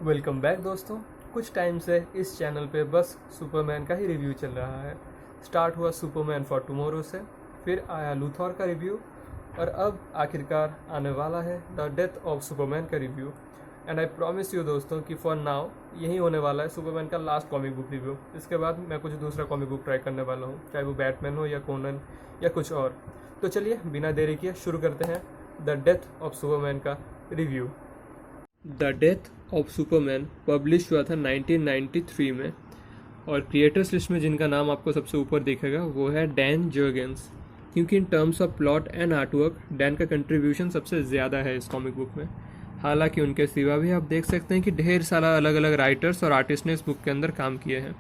Welcome back दोस्तों। कुछ time से इस चैनल पे बस सुपरमैन का ही रिव्यू चल रहा है। स्टार्ट हुआ सुपरमैन फॉर टुमारो से, फिर आया लूथर का रिव्यू और अब आखिरकार आने वाला है द डेथ ऑफ सुपरमैन का review. And I promise you दोस्तों कि फॉर नाउ यही होने वाला है सुपरमैन का लास्ट कॉमिक बुक रिव्यू। इसके बाद मैं कुछ दूसरा कॉमिक बुक ट्राई करने वाला हूँ, चाहे वो बैटमैन हो या कोनन या कुछ और। तो चलिए बिना देरी किए शुरू करते हैं द डेथ ऑफ सुपरमैन का review. The death of Superman publish हुआ था 1993 में और क्रिएटर्स लिस्ट में जिनका नाम आपको सबसे ऊपर दिखेगा वो है डैन जर्गेंस, क्योंकि in terms of plot and artwork Dan का कंट्रीब्यूशन सबसे ज़्यादा है इस कॉमिक बुक में। हालांकि उनके सिवा भी आप देख सकते हैं कि ढेर सारा अलग अलग राइटर्स और आर्टिस्ट ने इस बुक के अंदर काम किए हैं।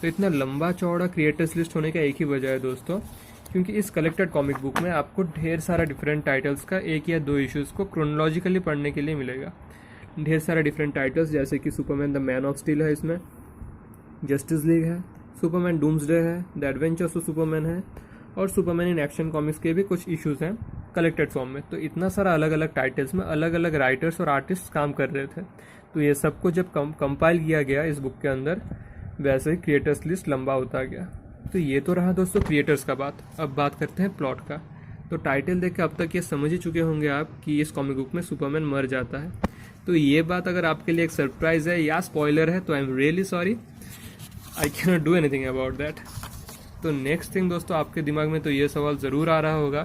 तो इतना लंबा चौड़ा क्रिएटर्स लिस्ट होने का एक ही वजह है दोस्तों, क्योंकि इस कलेक्टेड कॉमिक बुक में आपको ढेर सारा डिफरेंट टाइटल्स का एक या दो इश्यूज़ को क्रोनोलॉजिकली पढ़ने के लिए मिलेगा। ढेर सारे डिफरेंट टाइटल्स जैसे कि Superman the man of steel है, इसमें जस्टिस लीग है, सुपरमैन डूम्सडे है, द एडवेंचर्स ऑफ सुपरमैन है और सुपरमैन इन एक्शन कॉमिक्स के भी कुछ इश्यूज हैं कलेक्टेड फॉर्म में। तो इतना सारा अलग अलग टाइटल्स में अलग अलग राइटर्स और आर्टिस्ट काम कर रहे थे। तो ये सबको जब कंपाइल किया गया इस बुक के अंदर, वैसे ही क्रिएटर्स लिस्ट लंबा होता गया। तो ये तो रहा दोस्तों क्रिएटर्स का बात। अब बात करते हैं प्लॉट का। तो टाइटल देख के अब तक ये समझ ही चुके होंगे आप कि इस कॉमिक बुक में सुपरमैन मर जाता है। तो ये बात अगर आपके लिए एक सरप्राइज है या स्पॉइलर है तो I am really sorry, I can not do anything about that. तो नेक्स्ट थिंग दोस्तों, आपके दिमाग में तो ये सवाल ज़रूर आ रहा होगा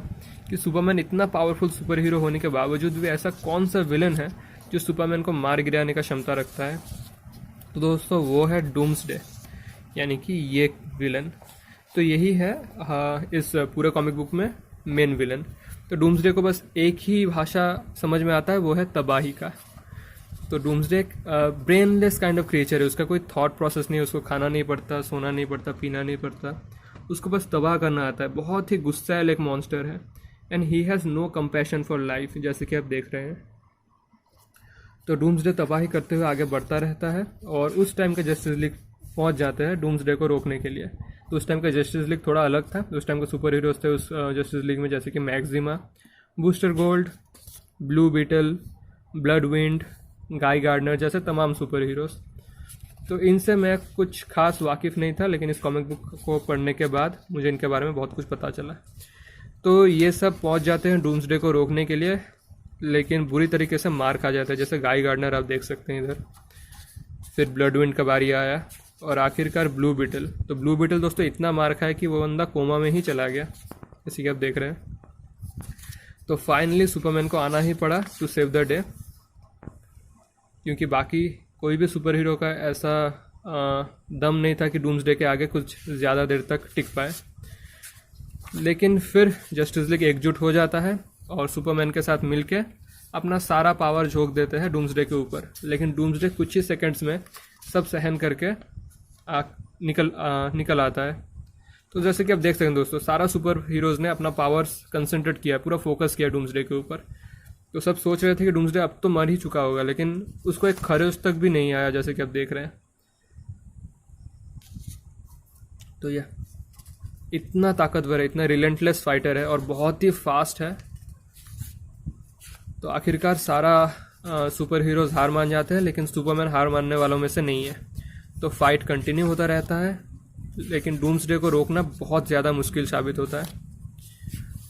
कि सुपरमैन इतना पावरफुल सुपर हीरो होने के बावजूद भी ऐसा कौन सा विलन है जो सुपरमैन को मार गिराने का क्षमता रखता है। तो दोस्तों वो है डूम्सडे, यानी कि ये विलन। तो यही है इस पूरे कॉमिक बुक में मेन विलन। तो डूम्सडे को बस एक ही भाषा समझ में आता है, वो है तबाही का। तो डूम्सडे एक ब्रेनलेस काइंड ऑफ क्रिएचर है, उसका कोई थॉट प्रोसेस नहीं है, उसको खाना नहीं पड़ता, सोना नहीं पड़ता, पीना नहीं पड़ता, उसको बस तबाह करना आता है। बहुत ही गुस्सैल एक मॉन्स्टर है and he has no compassion for life, जैसे कि आप देख रहे हैं। तो डूम्सडे तबाही करते हुए आगे बढ़ता रहता है और उस टाइम का जस्टिस लीग पहुंच जाते हैं डूम्सडे को रोकने के लिए। तो उस टाइम का जस्टिस लीग थोड़ा अलग था। उस टाइम के सुपर हीरोज थे उस जस्टिस लीग में, जैसे कि Maxima, booster gold, blue beetle, blood wind, Guy Gardner जैसे तमाम सुपर हीरोज। तो इनसे मैं कुछ खास वाकिफ़ नहीं था, लेकिन इस कॉमिक बुक को पढ़ने के बाद मुझे इनके बारे में बहुत कुछ पता चला। तो ये सब पहुंच जाते हैं डूम्सडे को रोकने के लिए, लेकिन बुरी तरीके से मार खा जाता है। जैसे गाय गार्डनर आप देख सकते हैं इधर, फिर ब्लड विंड का बारी आया और आखिरकार ब्लू बीटल। तो ब्लू बीटल दोस्तों इतना मार खाया कि वो बंदा कोमा में ही चला गया, जैसे कि आप देख रहे हैं। तो फाइनली सुपरमैन को आना ही पड़ा टू सेव द डे, क्योंकि बाकी कोई भी सुपर हीरो का ऐसा दम नहीं था कि डूम्सडे के आगे कुछ ज़्यादा देर तक टिक पाए। लेकिन फिर जस्टिस लीग एकजुट हो जाता है और सुपरमैन के साथ मिलके अपना सारा पावर झोंक देते हैं डूम्सडे के ऊपर। लेकिन डूम्सडे कुछ ही सेकंड्स में सब सहन करके निकल आता है। तो जैसे कि आप देख सकते हैं दोस्तों, सारा सुपर हीरोज़ ने अपना पावर्स कंसंट्रेट किया, पूरा फोकस किया डूम्सडे के ऊपर। तो सब सोच रहे थे कि डूम्सडे अब तो मर ही चुका होगा, लेकिन उसको एक खरोच तक भी नहीं आया, जैसे कि आप देख रहे हैं। तो यह इतना ताकतवर है, इतना रिलेंटलेस फाइटर है और बहुत ही फास्ट है। तो आखिरकार सारा सुपर हीरोज हार मान जाते हैं, लेकिन सुपरमैन हार मानने वालों में से नहीं है। तो फाइट कंटिन्यू होता रहता है, लेकिन डूम्सडे को रोकना बहुत ज़्यादा मुश्किल साबित होता है।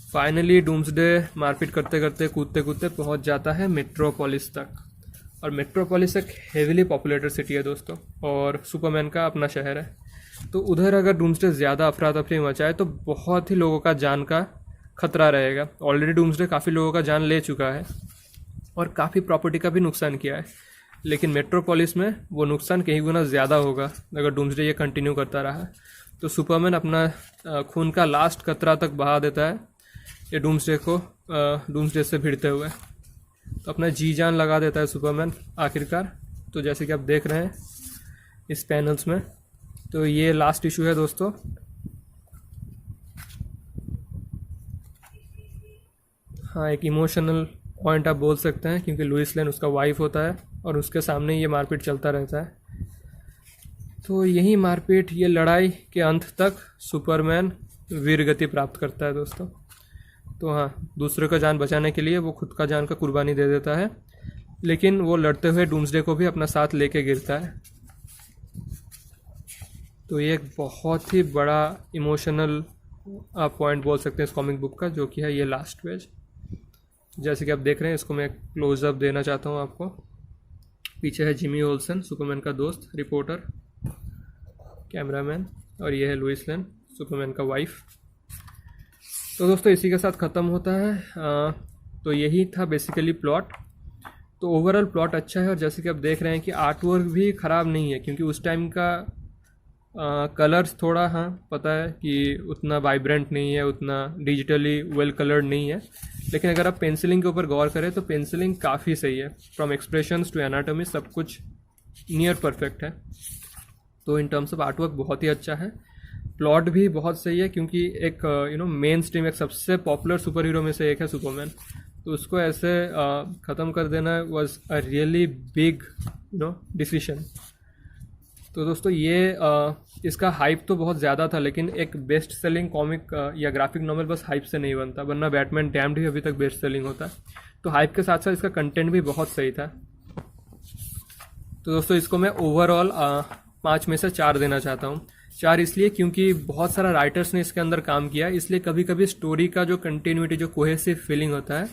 फाइनली डूम्सडे मारपीट करते करते कूदते कूदते पहुंच जाता है मेट्रोपोलिस तक। और मेट्रोपोलिस एक हेविली पॉपुलेटेड सिटी है दोस्तों, और सुपरमैन का अपना शहर है। तो उधर अगर डूम्सडे ज़्यादा अफरा तफरी मचाए तो बहुत ही लोगों का जान का खतरा रहेगा। ऑलरेडी डूम्सडे काफ़ी लोगों का जान ले चुका है और काफ़ी प्रॉपर्टी का भी नुकसान किया है, लेकिन मेट्रोपोलिस में वो नुकसान कई गुना ज़्यादा होगा अगर डूम्सडे ये कंटिन्यू करता रहा। तो सुपरमैन अपना खून का लास्ट कतरा तक बहा देता है ये डूम्सडे से भिड़ते हुए। तो अपना जी जान लगा देता है सुपरमैन आखिरकार। तो जैसे कि आप देख रहे हैं इस पैनल्स में, तो ये लास्ट इशू है दोस्तों। हाँ, एक इमोशनल पॉइंट आप बोल सकते हैं, क्योंकि लुइस लेन उसका वाइफ होता है और उसके सामने ये मारपीट चलता रहता है। तो यही मारपीट, ये लड़ाई के अंत तक सुपरमैन वीरगति प्राप्त करता है दोस्तों। तो हाँ, दूसरे का जान बचाने के लिए वो खुद का जान का कुर्बानी दे देता है, लेकिन वो लड़ते हुए डूम्सडे को भी अपना साथ लेके गिरता है। तो ये एक बहुत ही बड़ा इमोशनल आप पॉइंट बोल सकते हैं इस कॉमिक बुक का, जो कि है ये लास्ट पेज। जैसे कि आप देख रहे हैं, इसको मैं क्लोजअप देना चाहता हूँ आपको। पीछे है जिमी ओल्सन, सुपरमैन का दोस्त, रिपोर्टर, कैमरामैन, और ये है लुइस लेन, सुपरमैन का वाइफ। तो दोस्तों इसी के साथ ख़त्म होता है। तो यही था बेसिकली प्लॉट। तो ओवरऑल प्लॉट अच्छा है, और जैसे कि आप देख रहे हैं कि आर्ट वर्क भी ख़राब नहीं है, क्योंकि उस टाइम का कलर्स थोड़ा, हाँ पता है कि उतना वाइब्रेंट नहीं है, उतना डिजिटली वेल कलर्ड नहीं है, लेकिन अगर आप पेंसिलिंग के ऊपर गौर करें तो पेंसिलिंग काफ़ी सही है। फ्रॉम एक्सप्रेशंस टू एनाटॉमी सब कुछ नियर परफेक्ट है। तो इन टर्म्स ऑफ आर्टवर्क बहुत ही अच्छा है। प्लॉट भी बहुत सही है, क्योंकि एक मेन स्ट्रीम, एक सबसे पॉपुलर सुपर हीरो में से एक है सुपरमैन, तो उसको ऐसे ख़त्म कर देना was a really big decision. तो दोस्तों ये इसका हाइप तो बहुत ज़्यादा था, लेकिन एक बेस्ट सेलिंग कॉमिक या ग्राफिक नॉवल बस हाइप से नहीं बनता, वरना बैटमैन डैम्ड ही अभी तक बेस्ट सेलिंग होता है। तो हाइप के साथ साथ इसका कंटेंट भी बहुत सही था। तो दोस्तों इसको मैं ओवरऑल 5 में से 4 देना चाहता हूँ। 4 इसलिए क्योंकि बहुत सारा राइटर्स ने इसके अंदर काम किया, इसलिए कभी कभी स्टोरी का जो कंटिन्यूटी, जो कोहेसिव फीलिंग होता है,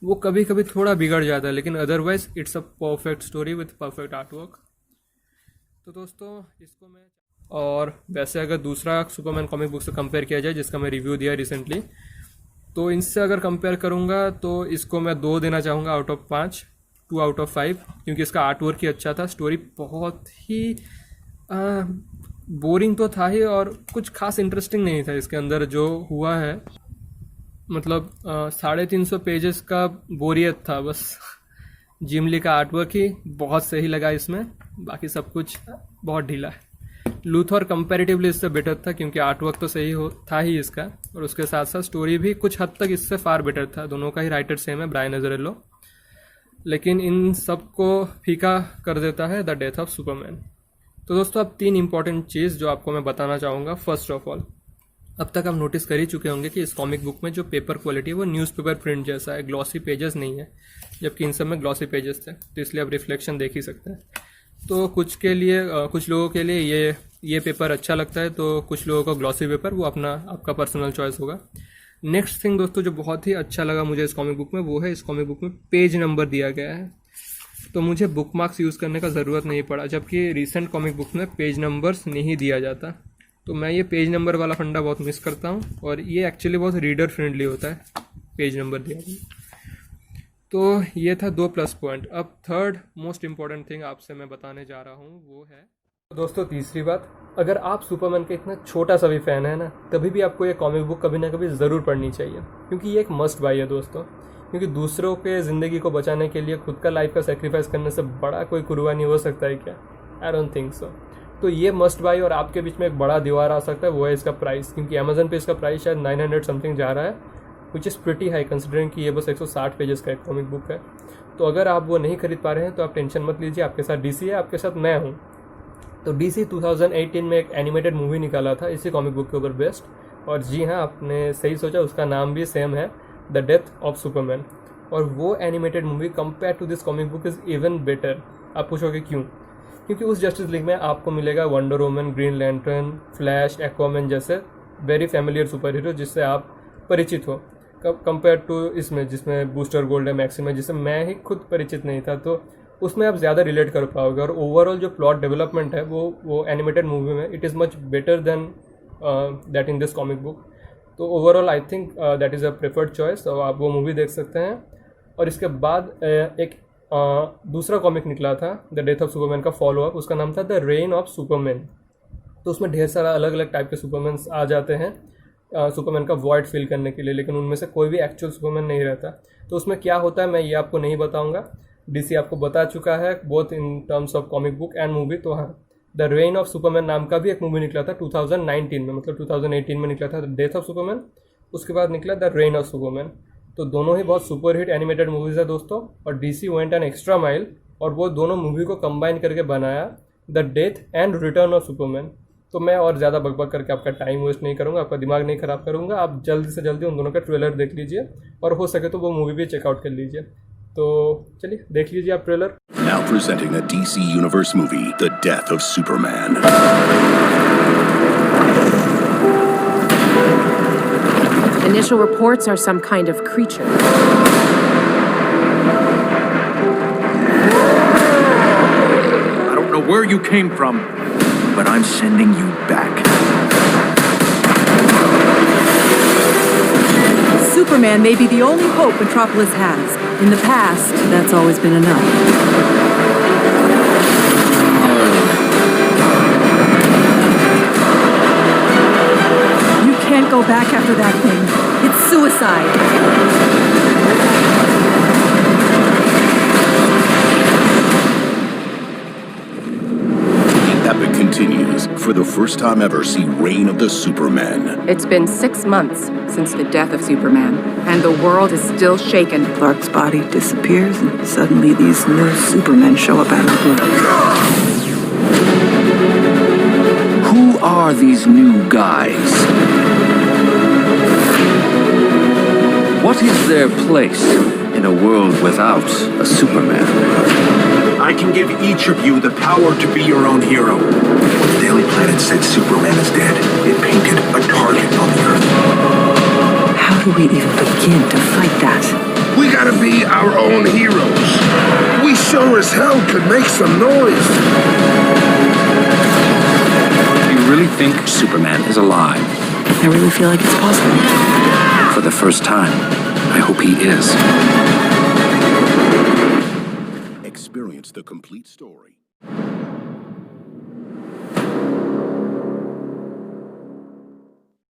वो कभी कभी थोड़ा बिगड़ जाता है, लेकिन otherwise it's a perfect story with perfect artwork. तो दोस्तों इसको मैं, और वैसे अगर दूसरा सुपरमैन कॉमिक बुक से कंपेयर किया जाए जिसका मैं रिव्यू दिया रिसेंटली, तो इनसे अगर कंपेयर करूँगा तो इसको मैं 2 देना चाहूँगा आउट ऑफ 5, 2 आउट ऑफ 5, क्योंकि इसका आर्टवर्क ही अच्छा था। स्टोरी बहुत ही बोरिंग तो था ही, और कुछ खास इंटरेस्टिंग नहीं था इसके अंदर जो हुआ है। मतलब 350 पेजेस का बोरियत था बस। जिम ली का आर्टवर्क ही बहुत सही लगा इसमें, बाकी सब कुछ बहुत ढीला है। लूथर कंपैरेटिवली इससे बेटर था, क्योंकि आर्टवर्क तो सही था ही इसका, और उसके साथ साथ स्टोरी भी कुछ हद तक इससे फार बेटर था। दोनों का ही राइटर सेम है, ब्रायन अज़रेलो, लेकिन इन सब को फीका कर देता है द डेथ ऑफ सुपरमैन। तो दोस्तों अब 3 इंपॉर्टेंट चीज़ जो आपको मैं बताना चाहूँगा। फर्स्ट ऑफ ऑल, अब तक आप नोटिस कर ही चुके होंगे कि इस कॉमिक बुक में जो पेपर क्वालिटी है वो न्यूज़पेपर प्रिंट जैसा है, ग्लॉसी पेजेस नहीं है, जबकि इन सब में ग्लॉसी पेजेस थे, तो इसलिए आप रिफ्लेक्शन देख ही सकते हैं। तो कुछ लोगों के लिए ये पेपर अच्छा लगता है, तो कुछ लोगों को ग्लॉसी पेपर, वो आपका पर्सनल चॉइस होगा। नेक्स्ट थिंग दोस्तों जो बहुत ही अच्छा लगा मुझे इस कॉमिक बुक में, वो है इस कॉमिक बुक में पेज नंबर दिया गया है, तो मुझे बुक मार्क्स यूज़ करने का ज़रूरत नहीं पड़ा, जबकि रिसेंट कॉमिक बुक में पेज नंबर्स नहीं दिया जाता। तो मैं ये पेज नंबर वाला फंडा बहुत मिस करता हूँ, और ये एक्चुअली बहुत रीडर फ्रेंडली होता है, पेज नंबर दिया गया। तो ये था 2 प्लस पॉइंट। अब थर्ड मोस्ट इम्पॉर्टेंट थिंग आपसे मैं बताने जा रहा हूँ, वो है दोस्तों तीसरी बात। अगर आप सुपरमैन के इतना छोटा सा भी फ़ैन है ना, तभी भी आपको ये कॉमिक बुक कभी ना कभी ज़रूर पढ़नी चाहिए, क्योंकि ये एक मस्ट बाई है दोस्तों। क्योंकि दूसरों के ज़िंदगी को बचाने के लिए खुद का लाइफ का सेक्रीफाइस करने से बड़ा कोई कुर्बानी हो सकता है क्या? I don't think so. तो ये मस्ट बाई, और आपके बीच में एक बड़ा दीवार आ सकता है, वो है इसका प्राइस। क्योंकि अमेजन पे इसका प्राइस शायद 900 समथिंग जा रहा है, which is pretty high considering कि ये बस 160 पेजेस का एक कॉमिक बुक है। तो अगर आप वो नहीं खरीद पा रहे हैं तो आप टेंशन मत लीजिए, आपके साथ डीसी है, आपके साथ मैं हूँ। तो डीसी 2018 में एक एनिमेटेड मूवी निकाला था इसी कॉमिक बुक के ऊपर बेस्ड, और जी हाँ आपने सही सोचा, उसका नाम भी सेम है, द डेथ ऑफ सुपरमैन। और वो animated movie compare to this comic book is even better. आप पूछोगे क्यों? क्योंकि उस जस्टिस लीग में आपको मिलेगा wonder woman, green lantern, flash, Aquaman जैसे वेरी फैमिलियर सुपर हीरो जिससे आप परिचित हो, कंपेयर टू इसमें जिसमें बूस्टर गोल्ड है, मैक्सिम है, जिससे मैं ही खुद परिचित नहीं था। तो उसमें आप ज़्यादा रिलेट कर पाओगे, और ओवरऑल जो प्लॉट डेवलपमेंट है वो एनिमेटेड मूवी में it is much better than that in this comic book. तो overall I think that is a preferred choice, तो आप वो मूवी देख सकते हैं। और इसके बाद एक दूसरा कॉमिक निकला था द डेथ ऑफ सुपरमैन का फॉलोअप, उसका नाम था द रेन ऑफ सुपरमैन। तो उसमें ढेर सारा अलग अलग टाइप के सुपरमैन्स आ जाते हैं सुपरमैन का वॉइड फिल करने के लिए, लेकिन उनमें से कोई भी एक्चुअल सुपरमैन नहीं रहता। तो उसमें क्या होता है मैं ये आपको नहीं बताऊंगा, डीसी आपको बता चुका है both in terms of comic book and movie. तो हाँ, द रेन ऑफ सुपरमैन नाम का भी एक मूवी निकला था 2019 में, मतलब 2018 में निकला था द डेथ ऑफ सुपरमैन, उसके बाद निकला द रेन ऑफ सुपरमैन। तो दोनों ही बहुत सुपर हिट एनिमेटेड मूवीज़ है दोस्तों, और DC went an extra mile और वो दोनों मूवी को कंबाइन करके बनाया the death and return of Superman. तो मैं और ज़्यादा बकबक करके आपका टाइम वेस्ट नहीं करूँगा, आपका दिमाग नहीं ख़राब करूँगा। आप जल्दी से जल्दी उन दोनों का ट्रेलर देख लीजिए, और हो सके तो वो मूवी भी चेकआउट कर लीजिए। तो चलिए देख लीजिए आप trailer. Now presenting a DC Universe movie, The Death of Superman. Initial reports are some kind of creature. I don't know where you came from, but I'm sending you back. Superman may be the only hope Metropolis has. In the past, that's always been enough. You can't go back after that thing. It's suicide. The epic continues. For the first time ever, see Reign of the Supermen. It's been 6 months since the death of Superman, and the world is still shaken. Clark's body disappears, and suddenly these new Supermen show up out of the blue. Who are these new guys? What is their place in a world without a Superman? I can give each of you the power to be your own hero. When the Daily Planet said Superman is dead, it painted a target on the Earth. How do we even begin to fight that? We gotta be our own heroes. We sure as hell could make some noise. You really think Superman is alive? I really feel like it's possible. For the first time, I hope he is. Experience the complete story.